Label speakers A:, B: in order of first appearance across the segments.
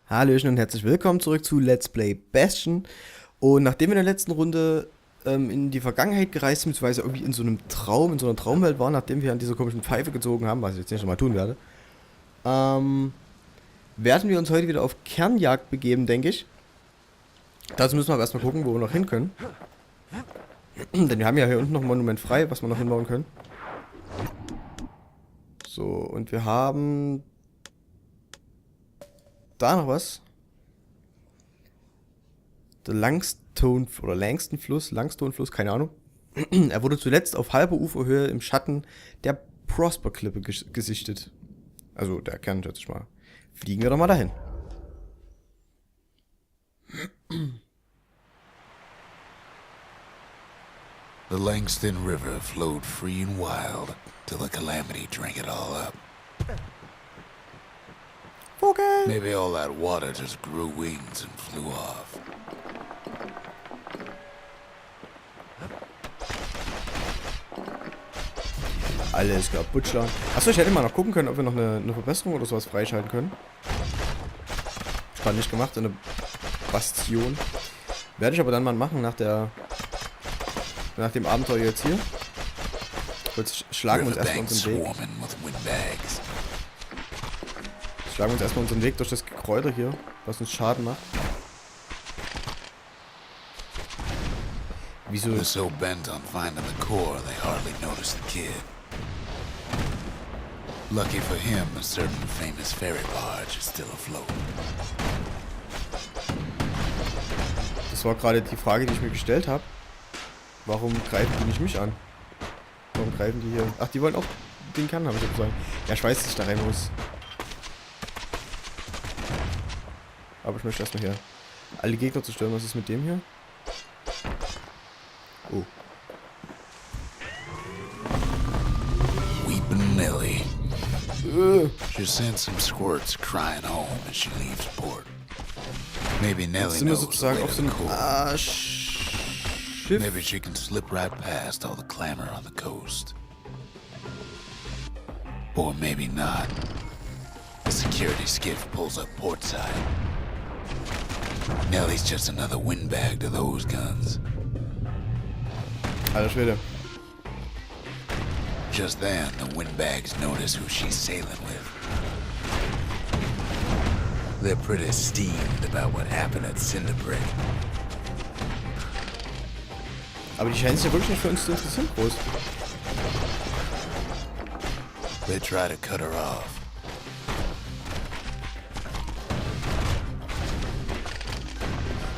A: Hallöchen und herzlich willkommen zurück zu Let's Play Bastion. Und nachdem wir in der letzten Runde in die Vergangenheit gereist sind, beziehungsweise irgendwie in so einem Traum, in so einer Traumwelt waren, nachdem wir an dieser komischen Pfeife gezogen haben, was ich jetzt nicht nochmal tun werde, werden wir uns heute wieder auf Kernjagd begeben, denke ich. Dazu müssen wir aber erstmal gucken, wo wir noch hin können. Denn wir haben ja hier unten noch ein Monument frei, was wir noch hinbauen können. So, und wir haben da noch was. Der Langston-Fluss, keine Ahnung. Er wurde zuletzt auf halber Uferhöhe im Schatten der Prosper-Klippe gesichtet. Also der Kern, schätze ich mal. Fliegen wir doch mal dahin.
B: The Langston River flowed free and wild till the calamity drank it all up.
A: Vogel!
B: Maybe all that water just grew wings and flew off.
A: Alles kaputt schlagen. Achso, ich hätte mal noch gucken können, ob wir noch eine Verbesserung oder sowas freischalten können. Ich habe nicht gemacht, eine Bastion. Werde ich aber dann mal machen nach dem Abenteuer jetzt hier. Jetzt schlagen wir uns erstmal unseren Weg. Schlagen wir uns erstmal unseren Weg durch das Gekräuter hier, was uns Schaden macht. Wieso?
B: They're so bent on finding the core, they hardly notice the kid. Lucky for him, a certain famous ferry barge is still afloat.
A: Das war gerade die Frage, die ich mir gestellt habe. Warum greifen die nicht mich an? Warum greifen die hier? Ach, die wollen auch den Kern, habe ich gesagt. Ja, ich weiß, dass ich da rein muss. Aber ich möchte erstmal hier alle Gegner zerstören. Was ist mit dem hier? Oh.
B: Weepin' Nelly. She sends some squirts crying home as she leaves port. Maybe Nelly knows the way to the core.
A: Schiff.
B: Maybe she can slip right past all the clamor on the coast. Or maybe not. The security skiff pulls up portside. Nellie's just another windbag to those guns.
A: Alter Schwede.
B: Just then, the windbags notice who she's sailing with. They're pretty steamed about what happened at Cinderbreak.
A: Aber die scheinen sich ja wirklich nicht für uns zu interessieren, groß.
B: They try to cut her off.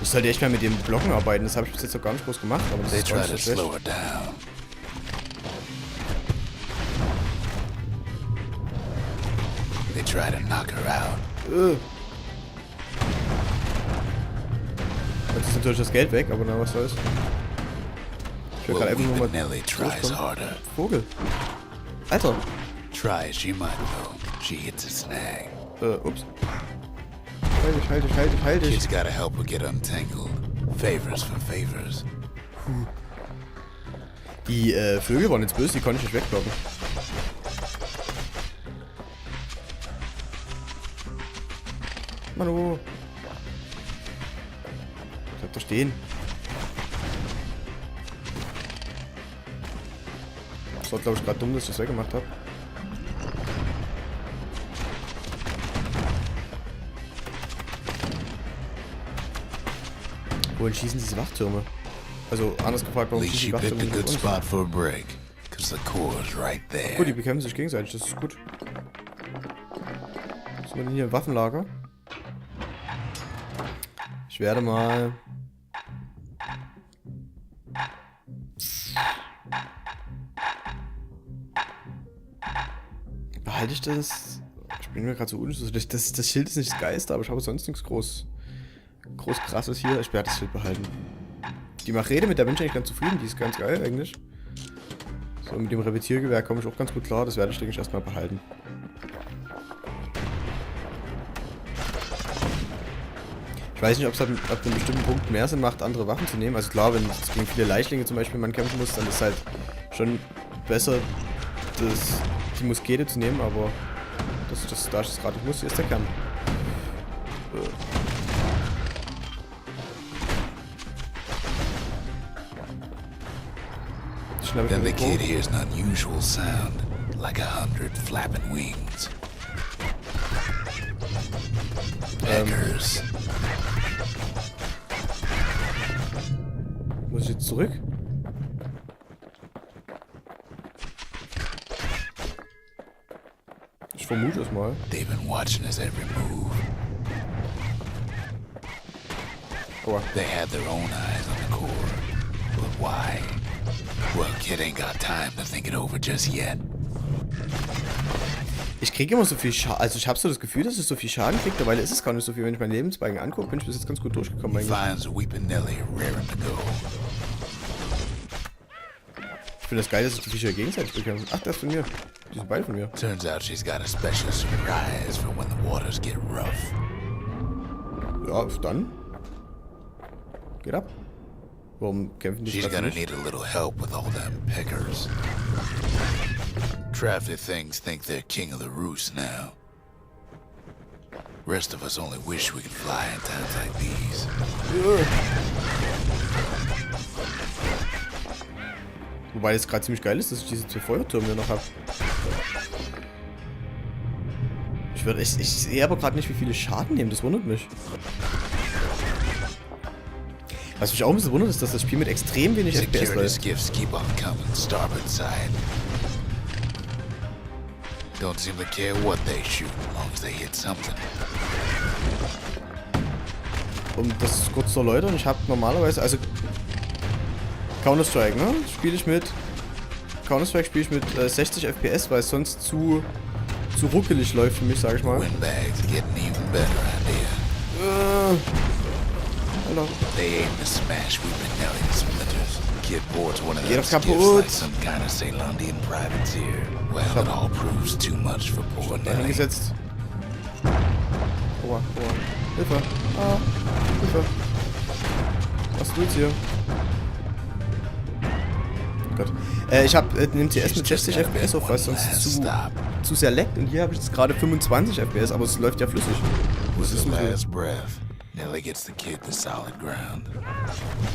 A: Ich sollte echt mal mit den Blocken arbeiten, das habe ich bis jetzt noch gar nicht groß gemacht, aber das
B: They
A: ist
B: try
A: gar
B: to
A: nicht so
B: slow
A: schlecht.
B: her down. They try to knock her out.
A: Jetzt ist natürlich das Geld weg, aber na, was soll's. Ich will
B: Well,
A: gerade einfach nur
B: Weepin'
A: mal
B: Nelly tries
A: durchkommen.
B: harder.
A: Vogel. Alter.
B: Try as she might though, she hits a snag.
A: Ups. Halt dich.
B: She's gotta help her get untangled. Favors for favors.
A: Die Vögel waren jetzt böse, die konnte ich nicht wegblocken. Manu. Bleib doch stehen. Das war, glaube ich, gerade dumm, dass ich das weggemacht habe. Wohin schießen diese Wachtürme? Also, anders gefragt,
B: At
A: warum
B: least
A: schießen
B: she
A: die
B: picked
A: Wachtürme
B: a good
A: nicht auf
B: spot for a break, cause the core's right
A: uns?
B: there.
A: Gut, die bekämpfen sich gegenseitig, das ist gut. Was haben wir denn hier? Waffenlager? Ich werde mal... Behalte ich das? Ich bin mir gerade so unschlüssig. Das Schild ist nicht das Geiste, aber ich habe sonst nichts groß krasses hier. Ich werde das Schild behalten. Die Machete, mit der bin ich eigentlich ganz zufrieden. Die ist ganz geil eigentlich. So, mit dem Repetiergewehr komme ich auch ganz gut klar. Das werde ich, denke ich, erstmal behalten. Ich weiß nicht, ob es ab einem bestimmten Punkt mehr Sinn macht, andere Waffen zu nehmen. Also klar, wenn es gegen viele Leichlinge zum Beispiel man kämpfen muss, dann ist es halt schon besser, die Muskete zu nehmen, aber da ich das gerade nicht muss, hier ist der Kern. schnapp ich
B: Then
A: mir
B: the
A: den
B: kid
A: Po.
B: hears an unusual sound, like 100 flapping wings. Peckers.
A: Muss ich jetzt zurück? Ich vermute es mal.
B: They've been watching his every move.
A: Aua.
B: They had their own eyes on the core. But why? Well, kid ain't got time to think it over just yet.
A: Ich kriege immer so viel Schaden. Also ich habe so das Gefühl, dass ich so viel Schaden kriege. Dabei ist es gar nicht so viel. Wenn ich meinen Lebensbalken angucke, bin ich bis jetzt ganz gut durchgekommen
B: He
A: eigentlich.
B: finds Weeping Nelly raring to go.
A: Ich finde das geil, dass ich die Viecher gegenseitig bekomme. Ach, das ist von mir. Die sind beide von mir.
B: Turns out she's got a special surprise for when the waters get rough.
A: Ja, dann. Geht ab. Warum kämpfen die
B: She's
A: gerade
B: gonna
A: nicht?
B: need a little help with all them peckers. Traffic things think they're king of the roost now. Rest of us only wish we could fly in times like these.
A: Wobei es gerade ziemlich geil ist, dass ich diese 2 Feuertürme noch habe. Ich sehe aber gerade nicht, wie viele Schaden nehmen. Das wundert mich. Was mich auch ein bisschen wundert, ist, dass das Spiel mit extrem wenig FPS
B: Security
A: läuft.
B: skiffs keep on coming, starboard side. Don't seem to care what they shoot, as long as they hit something.
A: Um das kurz zu erläutern, ich habe normalerweise, also Counter-Strike, ne? Counter-Strike spiele ich mit 60 FPS, weil es sonst zu ruckelig läuft für mich, sag ich mal.
B: Windbags getting even better idea.
A: Alter.
B: They aim to smash Weeping Nelly to splinters. Kid boards one of
A: Geh
B: them
A: doch
B: skiffs
A: kaputt.
B: like some kind of Ceylondian privateer. Well, it all proves too much for poor
A: Da
B: Nelly.
A: hingesetzt. Aua, aua. Hilfe. Ah, Hilfe. Was tut's hier? Oh Gott. Ich hab den CS mit 60 FPS auf, weil es sonst zu sehr leckt. Und hier habe ich jetzt gerade 25 FPS, aber es läuft ja flüssig.
B: With
A: Was ist
B: the
A: denn
B: last
A: so?
B: breath, Nelly gets the kid to solid ground.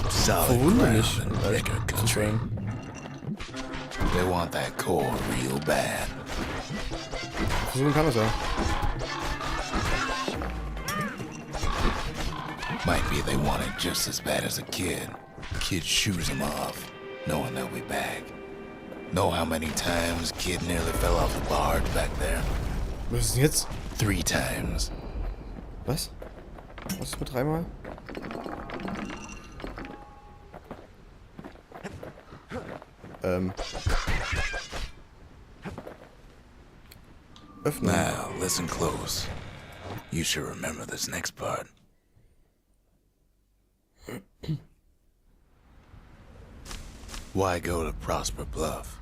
B: Solid
A: Verwunderlich.
B: ground in Pecker country.
A: sein.
B: They want that core real bad.
A: Versuchen kann das ja.
B: Might be they want it just as bad as a kid. Kid shoos them off, knowing they'll be back. Know how many times kid nearly fell off the barge back there?
A: Was ist denn jetzt?
B: 3 times.
A: Was? Was ist mit 3-mal? Öffnen.
B: Now, listen close. You should remember this next part. Why go to Prosper Bluff?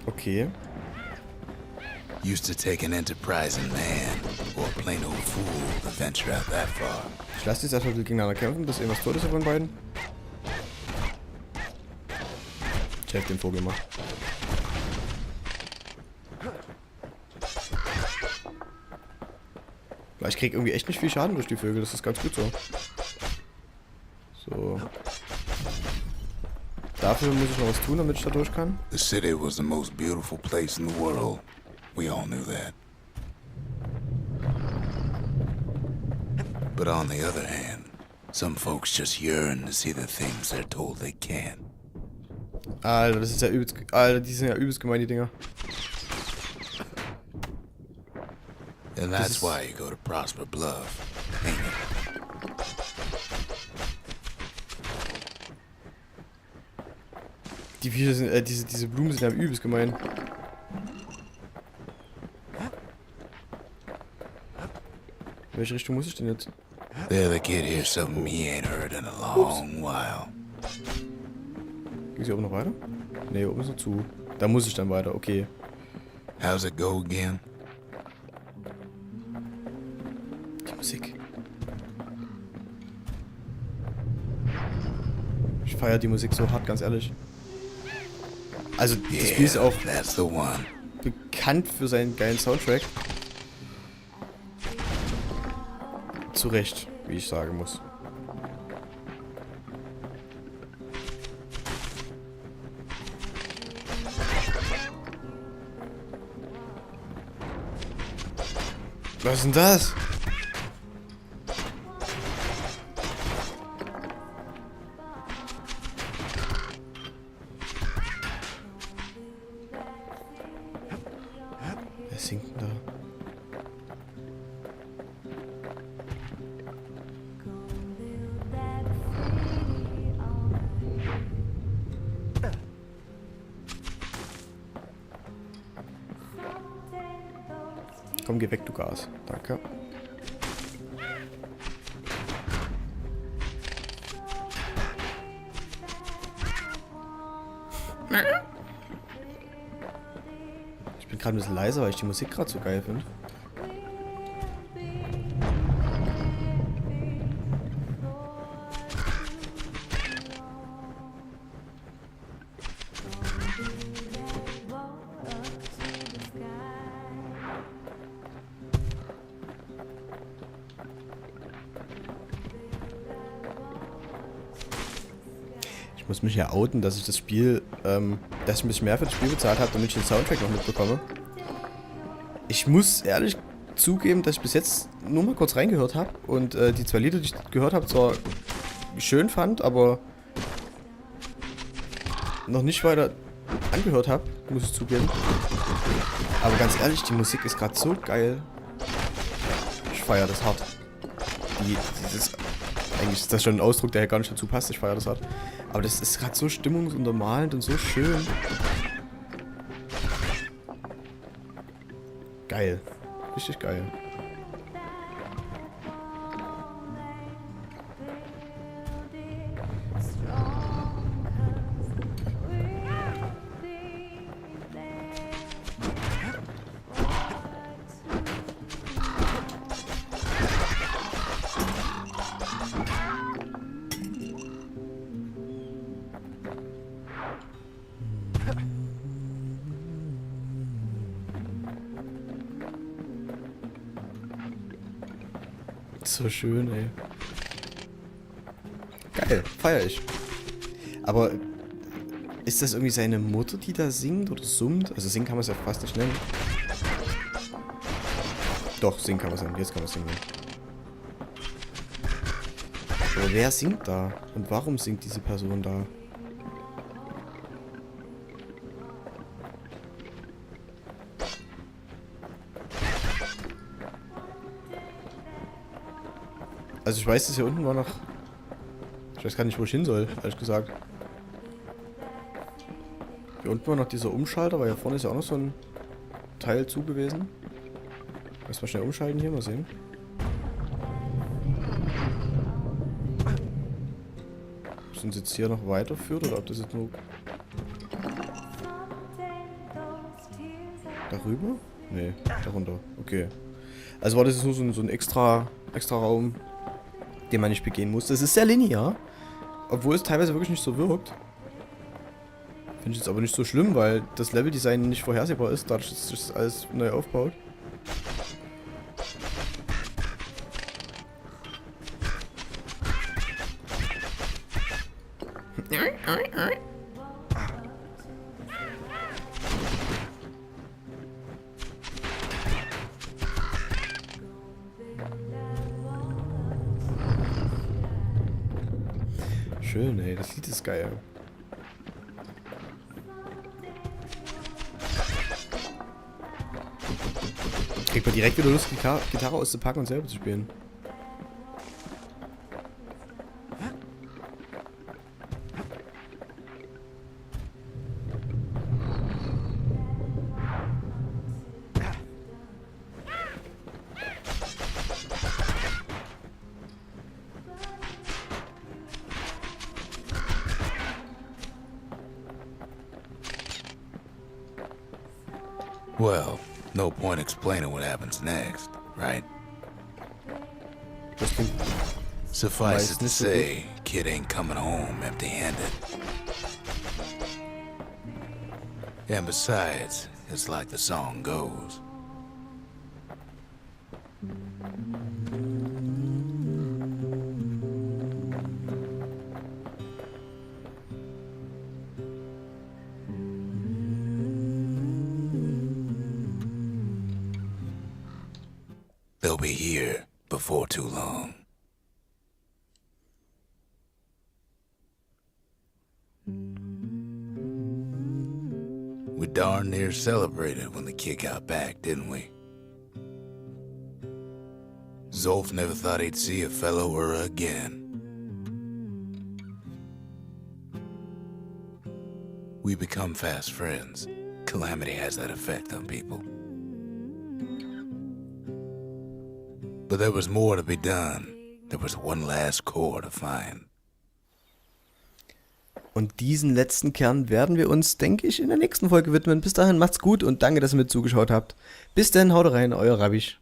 A: Okay.
B: Used to take an enterprising man or a plain old fool to venture out that far.
A: Ich lasse jetzt erstmal gegeneinander kämpfen, bis irgendwas tot ist von beiden. Ich helfe dem Vogel mal. Weil ich krieg irgendwie echt nicht viel Schaden durch die Vögel, das ist ganz gut so. So. Dafür muss ich noch was tun, damit ich da durch kann.
B: The city was the most beautiful place in the world. We all knew that. But on the other hand, some folks just yearn to see the things they're told they can't.
A: Alter, das ist ja übelst... Alter, die sind ja übelst gemein, die Dinger.
B: And that's why you go to Prosper Bluff, ain't it?
A: Die Viecher sind... diese Blumen sind ja übelst gemein. In welche Richtung muss ich denn jetzt?
B: There the kid hears something he ain't heard in a long while.
A: Geht hier oben noch weiter? Ne, hier oben ist noch zu. Da muss ich dann weiter, okay.
B: How's it go again?
A: Die Musik. Ich feiere die Musik so hart, ganz ehrlich. Also, das Spiel ist auch
B: That's the one.
A: bekannt für seinen geilen Soundtrack. Zu Recht, wie ich sagen muss. Was ist denn das? Wer singt denn da? Komm, geh weg, du Gas. Danke. Ich bin gerade ein bisschen leiser, weil ich die Musik gerade so geil finde. Ich muss mich ja outen, dass ich das Spiel, dass ich ein bisschen mehr für das Spiel bezahlt habe, damit ich den Soundtrack noch mitbekomme. Ich muss ehrlich zugeben, dass ich bis jetzt nur mal kurz reingehört habe und die 2 Lieder, die ich gehört habe, zwar schön fand, aber noch nicht weiter angehört habe, muss ich zugeben. Aber ganz ehrlich, die Musik ist gerade so geil. Ich feiere das hart. Eigentlich ist das schon ein Ausdruck, der ja gar nicht dazu passt. Ich feiere das hart. Aber das ist gerade so stimmungsuntermalend und so schön. Geil. Richtig geil. So schön, ey. Geil, feier ich. Aber ist das irgendwie seine Mutter, die da singt oder summt? Also singen kann man es ja fast nicht nennen. Doch, singen kann man es nennen. Jetzt kann man es singen. Aber wer singt da? Und warum singt diese Person da? Also ich weiß, dass hier unten war noch... Ich weiß gar nicht, wo ich hin soll, ehrlich gesagt. Hier unten war noch dieser Umschalter, weil hier vorne ist ja auch noch so ein Teil zu gewesen. Lass mal schnell umschalten hier, mal sehen. Ob es uns jetzt hier noch weiterführt oder ob das jetzt nur... Darüber? Nee, darunter. Okay. Also war das jetzt nur so ein extra Raum, den man nicht begehen muss. Das ist sehr linear, obwohl es teilweise wirklich nicht so wirkt. Finde ich jetzt aber nicht so schlimm, weil das Leveldesign nicht vorhersehbar ist, dadurch, dass sich das alles neu aufbaut. Schön, ey, das Lied ist geil. Kriegt man direkt wieder Lust, die Gitarre auszupacken und selber zu spielen.
B: Well, no point explaining what happens next, right?
A: Das klingt
B: Suffice it to
A: meistens so
B: say, kid ain't coming home empty-handed. And besides, it's like the song goes. They'll be here before too long. We darn near celebrated when the kid got back, didn't we? Zolf never thought he'd see a fellow or again. We become fast friends. Calamity has that effect on people. But there was more to be done. There was one last core to find.
A: Und diesen letzten Kern werden wir uns, denke ich, in der nächsten Folge widmen. Bis dahin macht's gut und danke, dass ihr mit zugeschaut habt. Bis dann, haut rein, euer Rabisch.